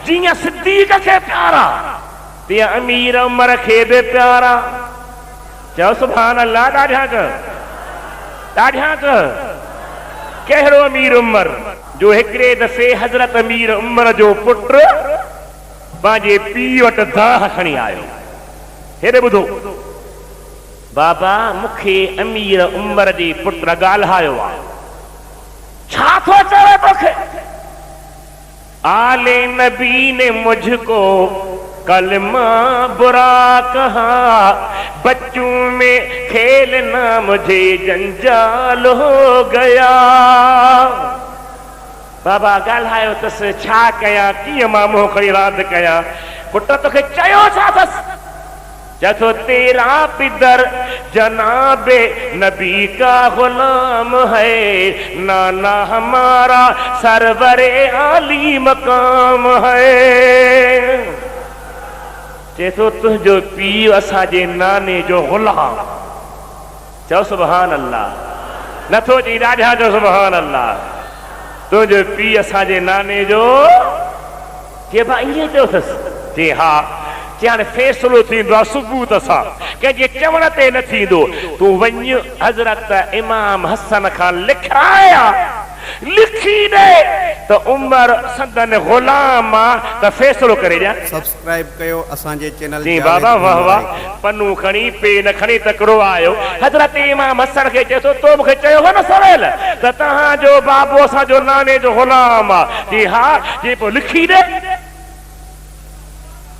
जिया सिद्दीक के प्यारा ते अमीर उमर के भी प्यारा। चओ सुभान अल्लाह। ॾाढा कहिड़ो अमीर उमर जो हिकिड़े दफ़े हज़रत अमीर उमर जो पुट पंहिंजे पीउ वटि दाह खणी आयो। हेॾे ॿुधो बाबा, मूंखे अमीर उमर जे पुट ॻाल्हायो आहे, छा थो चवे तोखे? आले नबी ने मुझको कलमा बुरा कहा, बच्चों में खेलना मुझे जंजाल हो गया। बाबा ॻाल्हायो अथसि, छा कयां, कीअं मां मुंहुं खणी रांदि कयां? पुट तोखे चयो छा अथसि? चए थो तेरा पिदर जनाबे नबी का गुलाम है, नाना हमारा सरवरे आली मकाम है। चए थो तुंहिंजो पीउ असांजे नाने जो गुलाम। चओ सुभान अल्लाह। नथो चई ॾाढा चओ सुभान अल्लाह। तुंहिंजो पीउ असांजे नाने जो। चए भाई ईअं चयो अथसि? चए हा। चए हाणे फ़ैसिलो थींदो आहे सुबूत सां, कंहिंजे चवण ते न थींदो। तूं वञ हज़रत इमाम हसन खां लिखाया, लिखी ॾे त उमर संदन गुलाम आहे त फ़ैसिलो करे ॾियां। सब्सक्राइब कयो असांजे चैनल। जी बाबा वाह वाह। पन्नू खणी पेन खणी तकिड़ो आयो। हज़रत इमाम हसन खे चए थो तो मूंखे चयो हो न सवेल त तव्हांजो बाबो असांजो नाने जो गुलाम आहे? जी हा। जी पोइ लिखी ॾे।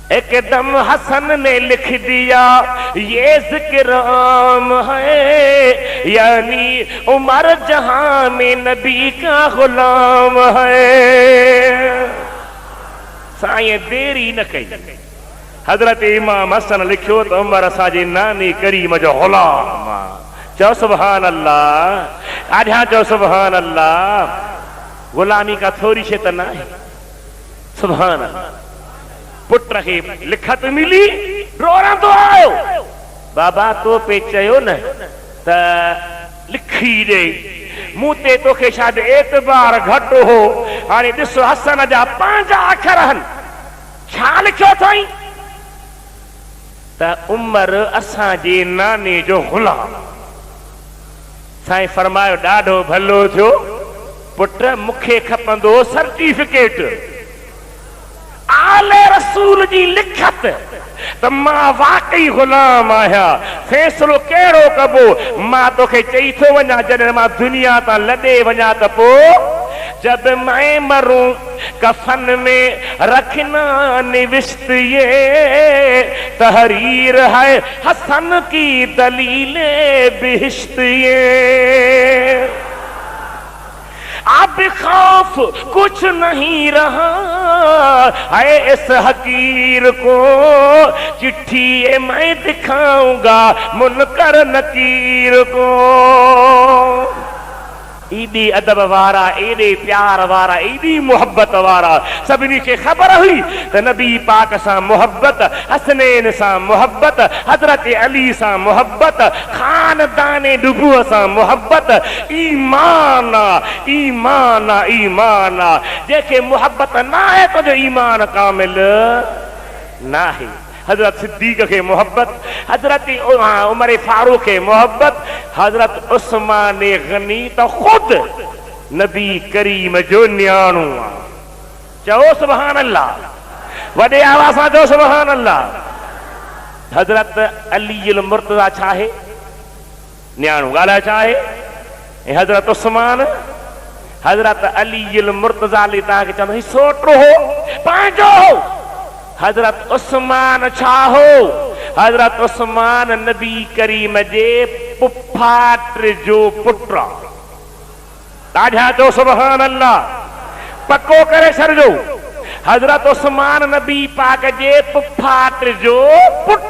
एकदम हसन ने लिख दिया, ये जिक्र आम है, यानी उमर जहां में नबी का गुलाम है। साईं देरी न कई, हजरत इमाम हसन लिखियो त उमर असांजे नानी करीम जो गुलाम आहे। चओ सुभान अल्लाह। आॾियां चओ सुभान अल्लाह। गुलामी का थोरी शइ त न आहे। सुभान अल्लाह। पुट खे लिखत मिली, रोरंदो आयो। बाबा तो पे चयो न त लिखी ॾे, मूं ते तोखे शायदि एतबार घटि हो। हाणे ॾिस हसन जा 5 अखर आहिनि। छा लिखियो अथई? त उमर असांजे नाने जो गुलाम। साईं फरमायो ॾाढो भलो थियो। पुट मूंखे खपंदो सर्टिफिकेट, आले रसूल जी लिखत त मां वाकई गुलाम आहियां। फ़ैसिलो कहिड़ो कबो? मां तोखे चई थो वञा, जॾहिं मां दुनिया तां लॾे वञा त पोइ जब मैं मरूं कफन में रखना निविष्ट ये तहरीर है हसन की दलीले बिहिश्त ये। अब खौफ कुछ नहीं रहा है इस हकीर को, चिट्ठी मैं दिखाऊंगा मुनकर नकीर को। एॾी अदब वारा, एॾे प्यार वारा, एॾी मोहब्बत वारा। सभिनी खे ख़बर हुई त नबी पाक सां मोहब्बत, हसनैन सां मोहब्बत, हज़रत अली सां मोहब्बत, खानदाने नबूवत सां मोहब्बत ईमान आहे। ईमान आहे, ईमान आहे। जंहिंखे मोहब्बत न आहे तुंहिंजो ईमान कामिल न आहे। हजरत सिद्दीक के मोहब्बत, हजरत उमर फारूक के मोहब्बत, हजरत उस्मान गनी तो खुद नबी करीम जो न्याणू आहे। चओ सुभान अल्लाह। वॾे आवाज़ सां चओ सुभान अल्लाह। हजरत अली मुर्तज़ा छा आहे? न्याणू। ॻाल्हाए छा आहे? ऐं हजरत उस्मान, हजरत अली मुर्तज़ा अली तव्हांखे चवंदो सोटो हो, पंहिंजो हो। हजरत उस्मान छा हो? हजरत उस्मान नबी करीम जे पुफाट जो पुट। ॾाढा चओ सुभान अल्लाह। पको करे छॾिजो, हजरत उस्मान नबी पाक जे पुफाट जो पुट।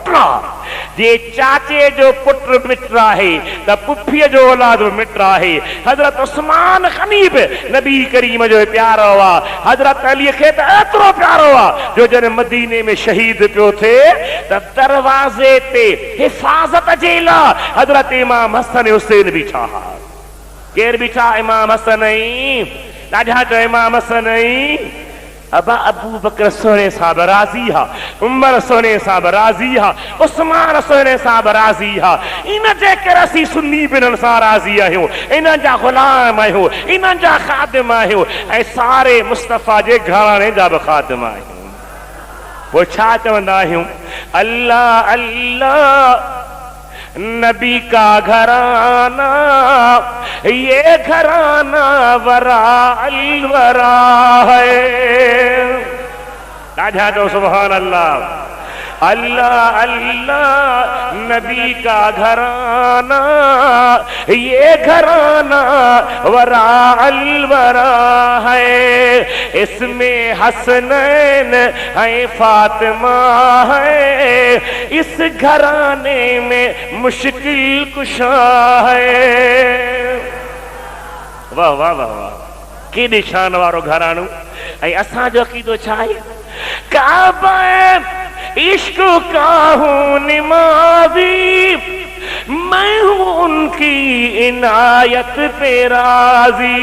जे चाचे जो पुट मिट आहे त पुफीअ जो औलाद मिट आहे। हजरत उस्मान हनीफ नबी करीम जो प्यारो आहे। हजरत अली खे त एतिरो प्यारो आहे जो जॾहिं मदीने में शहीद पियो थिए त दरवाज़े ते हिफ़ाज़त जे लाइ हजरत इमाम हसन हुसैन बीठा। केरु बीठा? इमाम हसन। ॾाढा चओ इमाम हसन। अबा अबू बकर सोने साहब राजी हा, उमर सोने साहब राजी हा, उस्मान सोने साहब राजी हा। इन जे कर असी सुन्नी बिनन सां राजी आहियूं, इन जा गुलाम आहियूं, इन जा खादिम आहियूं ऐं सारे मुस्तफ़ा जे घराणे जा बि खादिम आहियूं। वो छा चवंदा आहियूं? अल्लाह अल्लाह नबी का घराना, ये घराना वरा अलवरा है। राजा तो सुभान अल्लाह। अल्लाह अल्लाह नबी का घराना, ये घराना वरा अलवरा है। इसमें हसनैन है, फातिमा है, इस घराने में मुश्किल कुशा है। वाह वाह वाह वाह, के निशान वारो घरानो। ऐं असांजो अक़ीदो छा आहे? काबा इश्क का हूँ निमाज़ी, मैं हूँ उनकी इनायत पे राज़ी।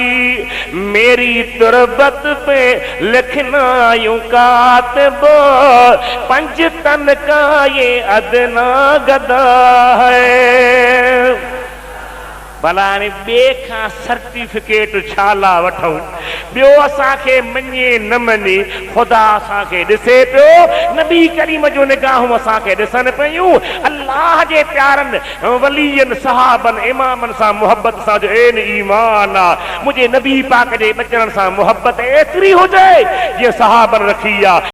मेरी तुरबत पे लिखना यूं कातिब, पंज तन का ये अदना गदा है। भला बे खां सर्टिफिकेट छाला वठूं? ॿियो असांखे मञे न मञे, ख़ुदा असांखे ॾिसे पियो। नबी करीम जो निगाहूं असांखे ॾिसनि पियूं। अल्लाह जे प्यारनि वलीयनि सहाबनि इमामनि सां मुहबत सां जो एन ईमान आहे। मुंहिंजे नबी पाक जे बचड़नि सां मुहबत एतिरी हुजे जीअं सहाबनि रखी आहे।